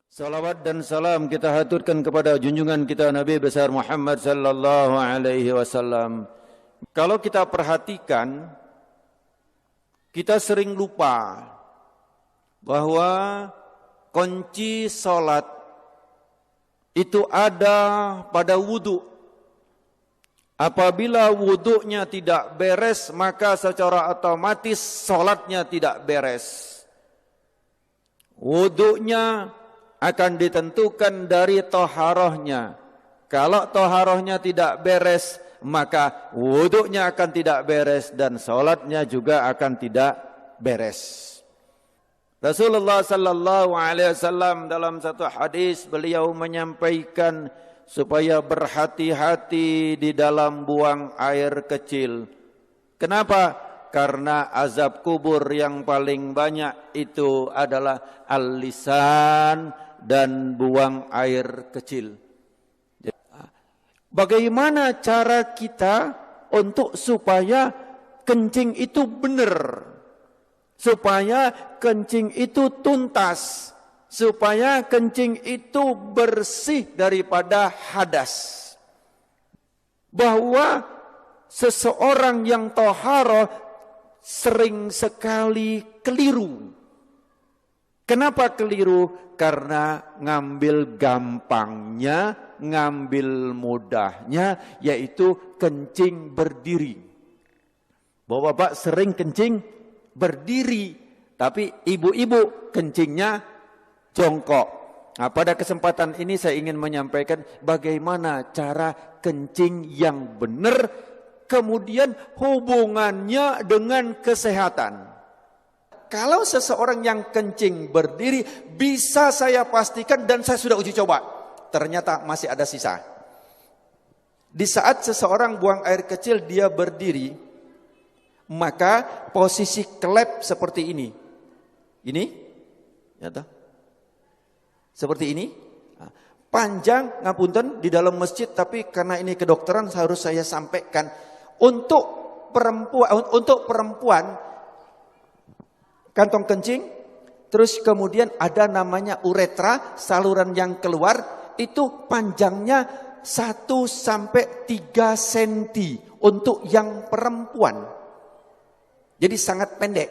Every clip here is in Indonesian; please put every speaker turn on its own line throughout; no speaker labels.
Salawat dan salam kita haturkan kepada junjungan kita Nabi besar Muhammad sallallahu alaihi wasallam. Kalau kita perhatikan, kita sering lupa bahwa kunci salat itu ada pada wudu. Apabila wudunya tidak beres, maka secara otomatis salatnya tidak beres. Wudunya akan ditentukan dari toharohnya. Kalau toharohnya tidak beres, maka wudunya akan tidak beres dan salatnya juga akan tidak beres. Rasulullah sallallahu alaihi wasallam dalam satu hadis beliau menyampaikan supaya berhati-hati di dalam buang air kecil. Kenapa? Karena azab kubur yang paling banyak itu adalah al-lisan dan buang air kecil. Bagaimana cara kita untuk supaya kencing itu benar? Supaya kencing itu tuntas, supaya kencing itu bersih daripada hadas. Bahwa seseorang yang toharoh sering sekali keliru. Kenapa keliru? Karena ngambil gampangnya, ngambil mudahnya, yaitu kencing berdiri. Bapak-bapak sering kencing berdiri, tapi ibu-ibu kencingnya jongkok. Nah, pada kesempatan ini saya ingin menyampaikan bagaimana cara kencing yang benar, kemudian hubungannya dengan kesehatan. Kalau seseorang yang kencing berdiri, bisa saya pastikan dan saya sudah uji coba, ternyata masih ada sisa. Di saat seseorang buang air kecil dia berdiri, maka posisi klep seperti ini. Ini, ya toh? Seperti ini. Panjang, ngapunten, di dalam masjid, tapi karena ini kedokteran harus saya sampaikan. Untuk perempuan kantong kencing, terus kemudian ada namanya uretra, saluran yang keluar, itu panjangnya 1 sampai 3 senti untuk yang perempuan. Jadi sangat pendek.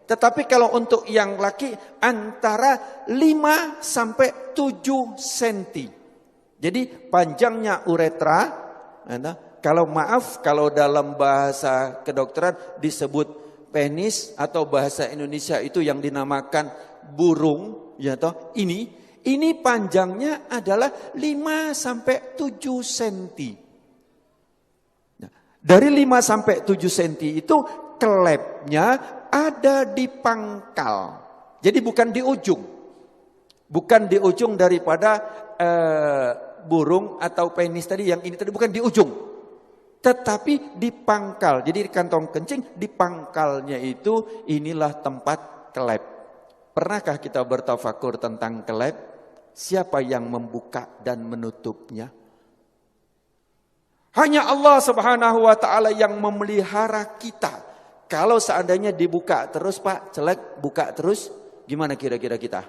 Tetapi kalau untuk yang laki antara 5 sampai 7 senti. Jadi panjangnya uretra, kalau dalam bahasa kedokteran disebut penis, atau bahasa Indonesia itu yang dinamakan burung, ya toh, ini panjangnya adalah 5 sampai 7 senti. Nah, dari 5 sampai 7 senti itu klepnya ada di pangkal. Jadi bukan di ujung. Bukan di ujung daripada burung atau penis tadi, yang ini tadi bukan di ujung. Tetapi di pangkal. Jadi di kantong kencing, di pangkalnya itu inilah tempat klep. Pernahkah kita bertafakur tentang klep? Siapa yang membuka dan menutupnya? Hanya Allah Subhanahu wa taala yang memelihara kita. Kalau seandainya dibuka terus, Pak, celek, buka terus, gimana kira-kira kita?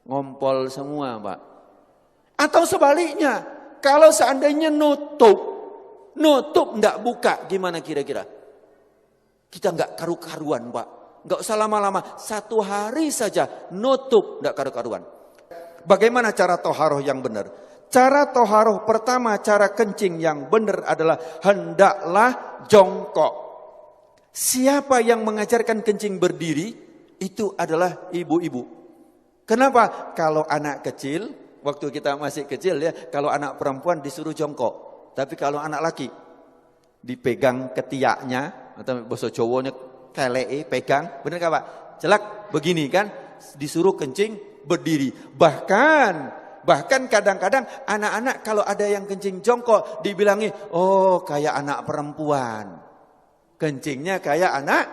Ngompol semua, Pak. Atau sebaliknya, kalau seandainya nutup enggak buka, gimana kira-kira? Kita enggak karu-karuan, Pak. Enggak usah lama-lama, 1 hari saja nutup enggak karu-karuan. Bagaimana cara toharoh yang benar? Cara toharoh pertama, cara kencing yang benar adalah hendaklah jongkok. Siapa yang mengajarkan kencing berdiri? Itu adalah ibu-ibu. Kenapa? Kalau anak kecil, waktu kita masih kecil ya, kalau anak perempuan disuruh jongkok. Tapi kalau anak laki dipegang ketiaknya, atau bahasa Jawanya keleke, pegang, benar enggak Pak? Celak begini kan, disuruh kencing berdiri. Bahkan kadang-kadang anak-anak kalau ada yang kencing jongkok dibilangi, oh kayak anak perempuan. Kencingnya kayak anak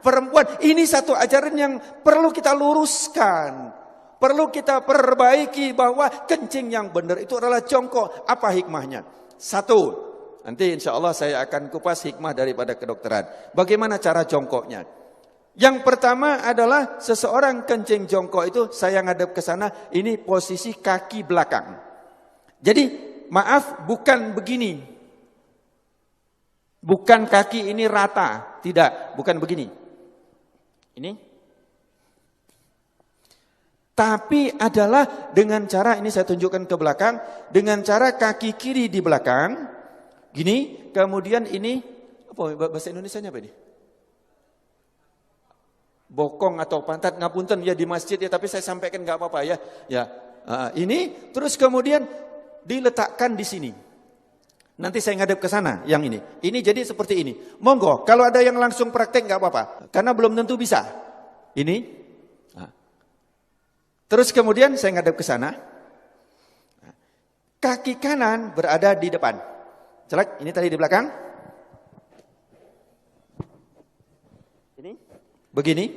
perempuan. Ini satu ajaran yang perlu kita luruskan. Perlu kita perbaiki bahwa kencing yang benar itu adalah jongkok. Apa hikmahnya? 1, nanti insya Allah saya akan kupas hikmah daripada kedokteran. Bagaimana cara jongkoknya? Yang pertama adalah seseorang kencing jongkok itu saya ngadep ke sana, ini posisi kaki belakang. Jadi maaf bukan begini. Bukan kaki ini rata, tidak, bukan begini. Ini. Tapi adalah dengan cara, ini saya tunjukkan ke belakang, dengan cara kaki kiri di belakang, gini, kemudian ini, apa bahasa Indonesianya apa ini? Bokong atau pantat, ngapunten ya di masjid ya, tapi saya sampaikan nggak apa-apa ya. Ya, ini terus kemudian diletakkan di sini. Nanti saya ngadep ke sana yang ini. Ini jadi seperti ini. Monggo, kalau ada yang langsung praktek nggak apa-apa, karena belum tentu bisa. Ini. Terus kemudian saya ngadep ke sana. Kaki kanan berada di depan. Celak, ini tadi di belakang. Begini,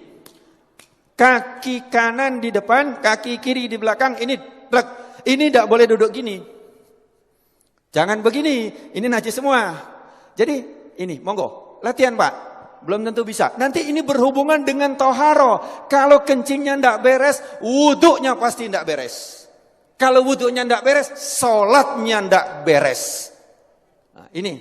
kaki kanan di depan, kaki kiri di belakang, ini tidak boleh duduk gini. Jangan begini, ini najis semua. Jadi ini, monggo, latihan Pak, belum tentu bisa. Nanti ini berhubungan dengan toharo. Kalau kencingnya tidak beres, wuduknya pasti tidak beres. Kalau wuduknya tidak beres, sholatnya tidak beres. Nah, ini.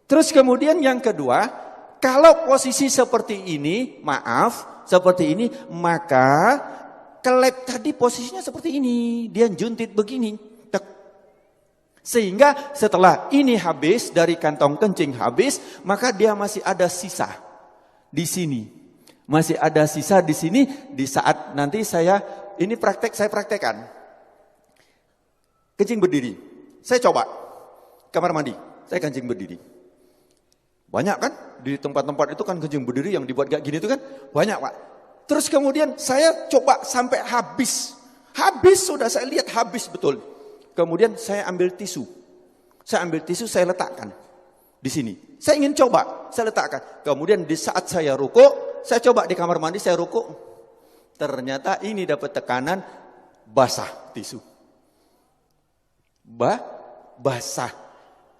Terus kemudian yang kedua, kalau posisi seperti ini, maaf, seperti ini, maka kelep tadi posisinya seperti ini. Dia juntit begini. Tek. Sehingga setelah ini habis, dari kantong kencing habis, maka dia masih ada sisa di sini. Masih ada sisa di sini, di saat nanti saya praktekkan. Kencing berdiri. Saya coba, kamar mandi, saya kencing berdiri. Banyak kan? Di tempat-tempat itu kan kencing berdiri yang dibuat kayak gini itu kan banyak Pak. Terus kemudian saya coba sampai habis. Habis sudah saya lihat habis betul. Kemudian saya ambil tisu. Saya ambil tisu, saya letakkan di sini. Saya ingin coba, saya letakkan. Kemudian di saat saya rukuk, saya coba di kamar mandi saya rukuk. Ternyata ini dapat tekanan basah tisu. Basah.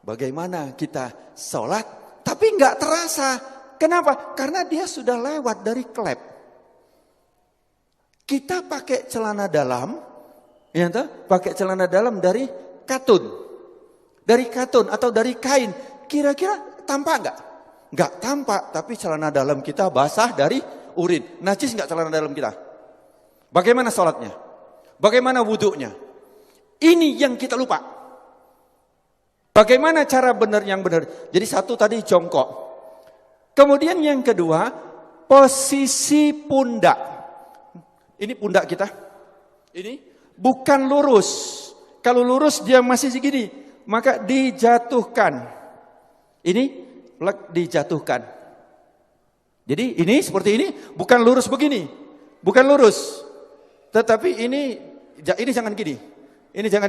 Bagaimana kita sholat? Tapi nggak terasa. Kenapa? Karena dia sudah lewat dari klep. Kita pakai celana dalam, ya pakai celana dalam dari katun. Dari katun atau dari kain. Kira-kira tampak nggak? Nggak tampak, tapi celana dalam kita basah dari urin. Najis nggak celana dalam kita? Bagaimana sholatnya? Bagaimana wuduknya? Ini yang kita lupa. Bagaimana cara benar yang benar? Jadi satu tadi jongkok. Kemudian yang kedua, posisi pundak. Ini pundak kita. Ini bukan lurus. Kalau lurus dia masih segini, maka dijatuhkan. Ini dijatuhkan. Jadi ini seperti ini, bukan lurus begini. Bukan lurus. Tetapi ini jangan gini. Ini jangan.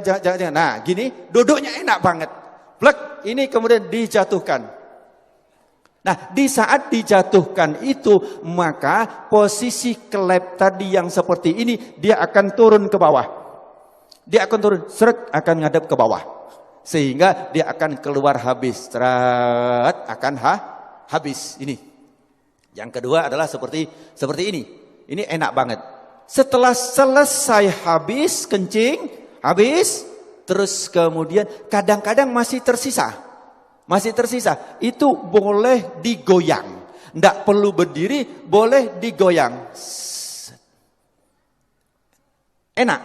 Nah, gini duduknya enak banget. Plek, ini kemudian dijatuhkan. Nah, di saat dijatuhkan itu, maka posisi kelep tadi yang seperti ini, dia akan turun ke bawah. Dia akan turun, seret, akan ngadep ke bawah. Sehingga dia akan keluar habis. Seret, akan habis. Ini. Yang kedua adalah seperti ini. Ini enak banget. Setelah selesai habis, kencing, habis, terus kemudian kadang-kadang masih tersisa. Itu boleh digoyang. Tidak perlu berdiri, boleh digoyang. Enak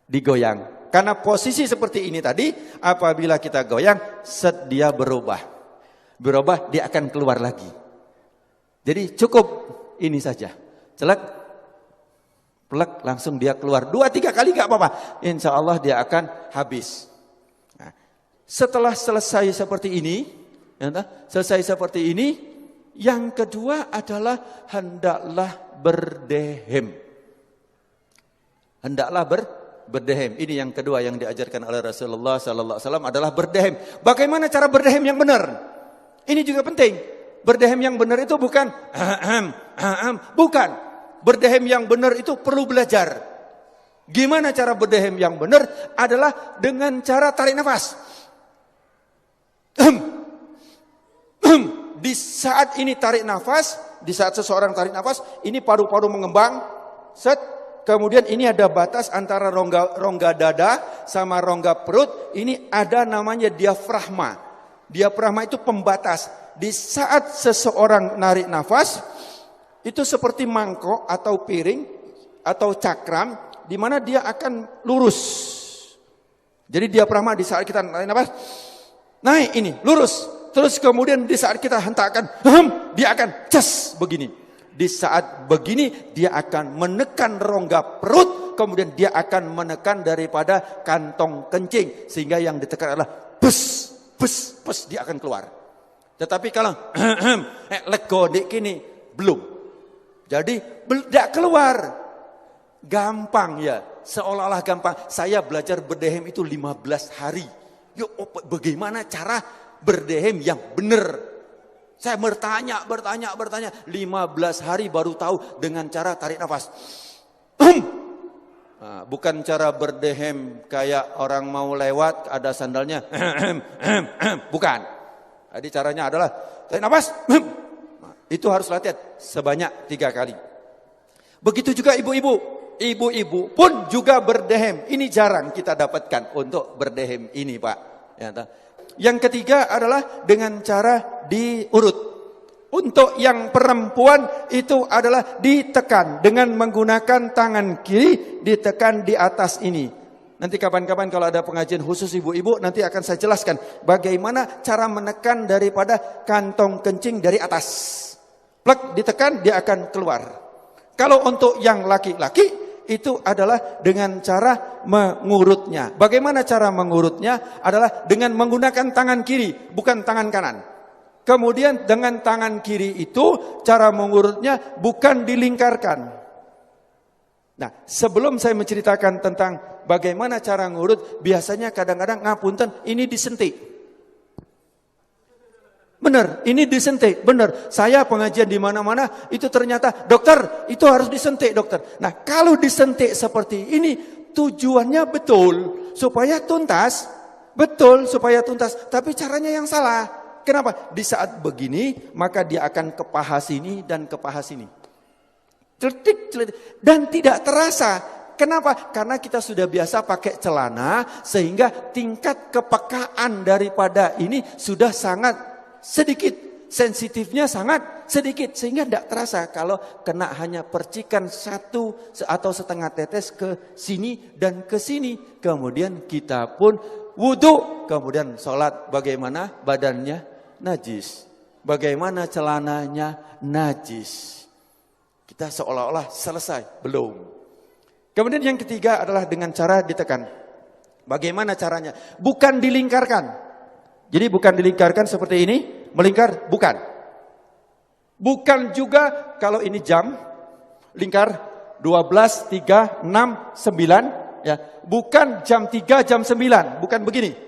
digoyang. Karena posisi seperti ini tadi, apabila kita goyang, dia berubah. Dia akan keluar lagi. Jadi cukup ini saja. Celak. Plek, langsung dia keluar 2-3 kali gak apa-apa. Insya Allah dia akan habis. Nah, setelah selesai seperti ini, yang kedua adalah hendaklah berdehem. Berdehem. Ini yang kedua yang diajarkan oleh Rasulullah Sallallahu Alaihi Wasallam adalah berdehem. Bagaimana cara berdehem yang benar? Ini juga penting. Berdehem yang benar itu bukan bukan. Berdehem yang benar itu perlu belajar. Gimana cara berdehem yang benar? Adalah dengan cara tarik nafas. Di saat ini tarik nafas, di saat seseorang tarik nafas, ini paru-paru mengembang, set. Kemudian ini ada batas antara rongga dada sama rongga perut. Ini ada namanya diafragma. Diafragma itu pembatas. Di saat seseorang narik nafas, itu seperti mangkok atau piring atau cakram, di mana dia akan lurus. Jadi diafragma di saat kita narik nafas, naik ini, lurus. Terus kemudian di saat kita hentakkan, dia akan cas begini. Di saat begini dia akan menekan rongga perut, kemudian dia akan menekan daripada kantong kencing, sehingga yang ditekan adalah bus, bus, bus, dia akan keluar. Tetapi kalau lego dik kini belum, jadi tidak keluar, gampang ya, seolah-olah gampang. Saya belajar berdehem itu 15 hari. Yuk, bagaimana cara berdehem yang benar? Saya bertanya, 15 hari baru tahu dengan cara tarik nafas. Nah, bukan cara berdehem kayak orang mau lewat ada sandalnya. Bukan. Jadi caranya adalah tarik nafas. Nah, itu harus latihan sebanyak 3 kali. Begitu juga ibu-ibu. Ibu-ibu pun juga berdehem. Ini jarang kita dapatkan untuk berdehem ini, Pak. Ya, yang ketiga adalah dengan cara diurut. Untuk yang perempuan itu adalah ditekan dengan menggunakan tangan kiri, ditekan di atas ini. Nanti kapan-kapan kalau ada pengajian khusus ibu-ibu, nanti akan saya jelaskan bagaimana cara menekan daripada kantong kencing dari atas. Plek, ditekan, dia akan keluar. Kalau untuk yang laki-laki, itu adalah dengan cara mengurutnya. Bagaimana cara mengurutnya? Adalah dengan menggunakan tangan kiri, bukan tangan kanan. Kemudian dengan tangan kiri itu cara mengurutnya bukan dilingkarkan. Nah, sebelum saya menceritakan tentang bagaimana cara ngurut, biasanya kadang-kadang ngapunten, ini disentik. Benar, ini disentik, benar. Saya pengajian di mana-mana itu ternyata, dokter, itu harus disentik, dokter. Nah, kalau disentik seperti ini, tujuannya betul supaya tuntas, tapi caranya yang salah. Kenapa? Di saat begini, maka dia akan ke paha sini dan ke paha sini. Celetik, celetik, dan tidak terasa. Kenapa? Karena kita sudah biasa pakai celana, sehingga tingkat kepekaan daripada ini sudah sangat sedikit, sensitifnya sangat sedikit, sehingga tidak terasa kalau kena hanya percikan 1 atau setengah tetes ke sini dan ke sini. Kemudian kita pun wudhu, kemudian sholat. Bagaimana badannya? Najis. Bagaimana celananya? Najis. Kita seolah-olah selesai, belum. Kemudian yang ketiga adalah dengan cara ditekan. Bagaimana caranya? Bukan dilingkarkan. Jadi bukan dilingkarkan seperti ini, melingkar, bukan. Bukan juga kalau ini jam, lingkar 12, 3, 6, 9. Ya. Bukan jam 3, jam 9, bukan begini.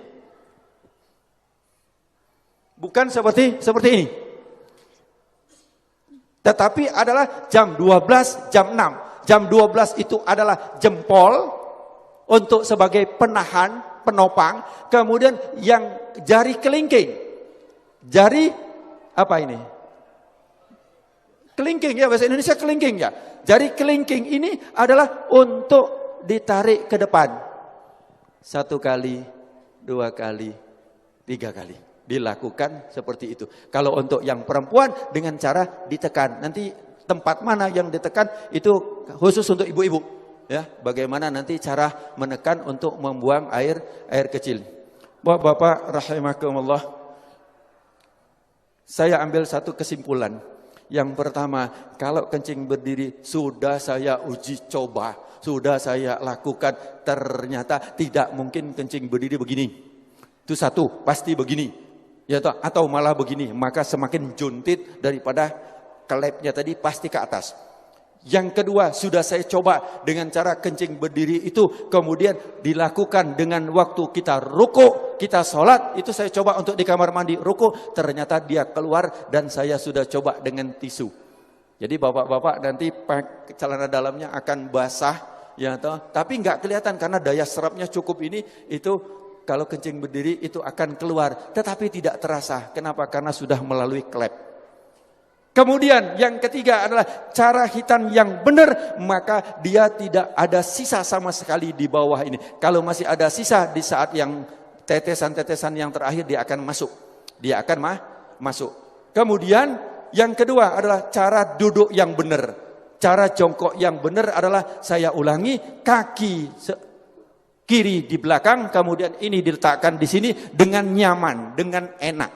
Bukan seperti ini. Tetapi adalah jam 12, jam 6. Jam 12 itu adalah jempol untuk sebagai penahan, penopang. Kemudian yang jari kelingking. Jari apa ini? Kelingking ya, bahasa Indonesia kelingking ya. Jari kelingking ini adalah untuk ditarik ke depan. 1 kali, 2 kali, 3 kali. Dilakukan seperti itu. Kalau untuk yang perempuan dengan cara ditekan. Nanti tempat mana yang ditekan itu khusus untuk ibu-ibu. Ya, bagaimana nanti cara menekan untuk membuang air kecil. Bapak rahimakumullah. Saya ambil satu kesimpulan. Yang pertama, kalau kencing berdiri sudah saya uji coba, sudah saya lakukan, ternyata tidak mungkin kencing berdiri begini. Itu satu, pasti begini. Ya, atau malah begini, maka semakin juntit daripada kelepnya tadi pasti ke atas. Yang kedua, sudah saya coba dengan cara kencing berdiri itu, kemudian dilakukan dengan waktu kita ruku, kita sholat, itu saya coba untuk di kamar mandi ruku, ternyata dia keluar dan saya sudah coba dengan tisu. Jadi bapak-bapak nanti celana dalamnya akan basah, ya toh, tapi nggak kelihatan karena daya serapnya cukup ini, itu kalau kencing berdiri itu akan keluar, tetapi tidak terasa. Kenapa? Karena sudah melalui klep. Kemudian yang ketiga adalah cara hitan yang benar, maka dia tidak ada sisa sama sekali di bawah ini. Kalau masih ada sisa di saat yang tetesan-tetesan yang terakhir, dia akan masuk. Dia akan masuk. Kemudian yang kedua adalah cara duduk yang benar. Cara jongkok yang benar adalah, saya ulangi, kaki kiri di belakang, kemudian ini diletakkan di sini dengan nyaman, dengan enak.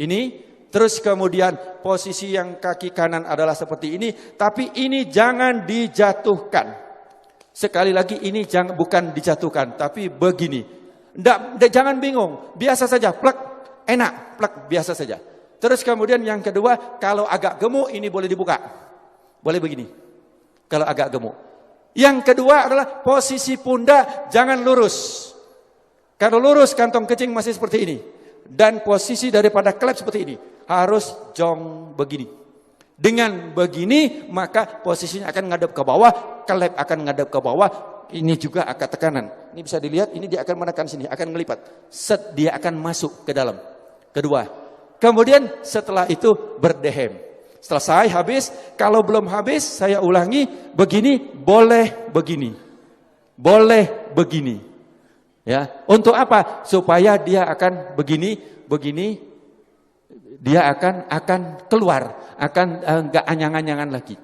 Ini. Terus kemudian posisi yang kaki kanan adalah seperti ini, tapi ini jangan dijatuhkan. Sekali lagi, ini bukan dijatuhkan, tapi begini. Jangan bingung, biasa saja, plek, enak, plek, biasa saja. Terus kemudian yang kedua, kalau agak gemuk ini boleh dibuka. Boleh begini, kalau agak gemuk. Yang kedua adalah posisi pundak jangan lurus. Kalau lurus kantong kencing masih seperti ini. Dan posisi daripada klep seperti ini. Harus jong begini. Dengan begini maka posisinya akan ngadep ke bawah, klep akan ngadep ke bawah. Ini juga akan tekanan. Ini bisa dilihat, ini dia akan menekan sini, akan ngelipat. Set, dia akan masuk ke dalam. Kedua. Kemudian setelah itu berdehem. Selesai, habis. Kalau belum habis, saya ulangi. Begini, boleh begini. Boleh begini. Ya, untuk apa? Supaya dia akan begini, dia akan keluar, akan enggak anyang-anyangan lagi.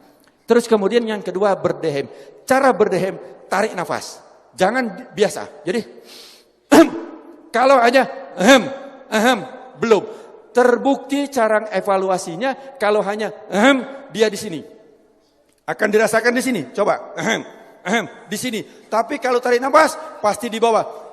Terus kemudian yang kedua berdehem. Cara berdehem, tarik nafas. Jangan biasa. Jadi kalau hanya belum. Terbukti cara evaluasinya kalau hanya dia di sini. Akan dirasakan di sini. Coba di sini. Tapi kalau tarik nafas pasti di bawah.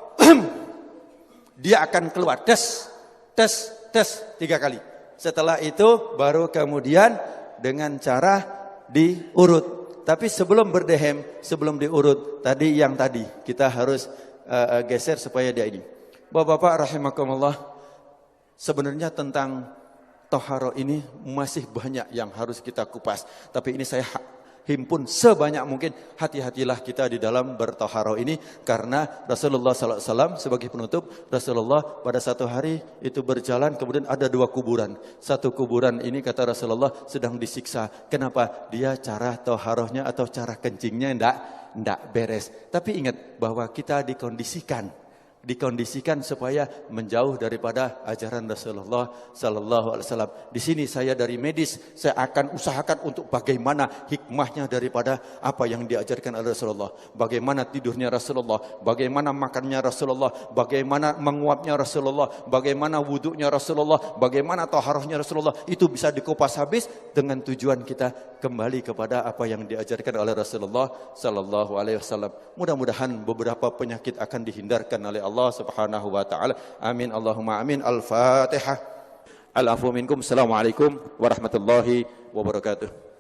Dia akan keluar. Tes 3 kali. Setelah itu baru kemudian dengan cara diurut. Tapi sebelum berdehem, sebelum diurut, tadi kita harus geser supaya dia ini. Bapak-bapak rahimakumullah, sebenarnya tentang toharo ini masih banyak yang harus kita kupas. Tapi ini saya himpun sebanyak mungkin. Hati-hatilah kita di dalam bertoharo ini, karena Rasulullah SAW sebagai penutup, Rasulullah pada satu hari itu berjalan, kemudian ada 2 kuburan. Satu kuburan ini kata Rasulullah sedang disiksa. Kenapa? Dia cara toharohnya atau cara kencingnya enggak beres. Tapi ingat bahwa kita dikondisikan supaya menjauh daripada ajaran Rasulullah sallallahu alaihi wasallam. Di sini saya dari medis, saya akan usahakan untuk bagaimana hikmahnya daripada apa yang diajarkan oleh Rasulullah. Bagaimana tidurnya Rasulullah, bagaimana makannya Rasulullah, bagaimana menguapnya Rasulullah, bagaimana wuduknya Rasulullah, bagaimana taharahnya Rasulullah. Itu bisa dikupas habis dengan tujuan kita kembali kepada apa yang diajarkan oleh Rasulullah sallallahu alaihi wasallam. Mudah-mudahan beberapa penyakit akan dihindarkan oleh Allah Subhanahu wa taala. Amin Allahumma amin. Al-Fatihah. Al-afu minkum. Assalamualaikum warahmatullahi wabarakatuh.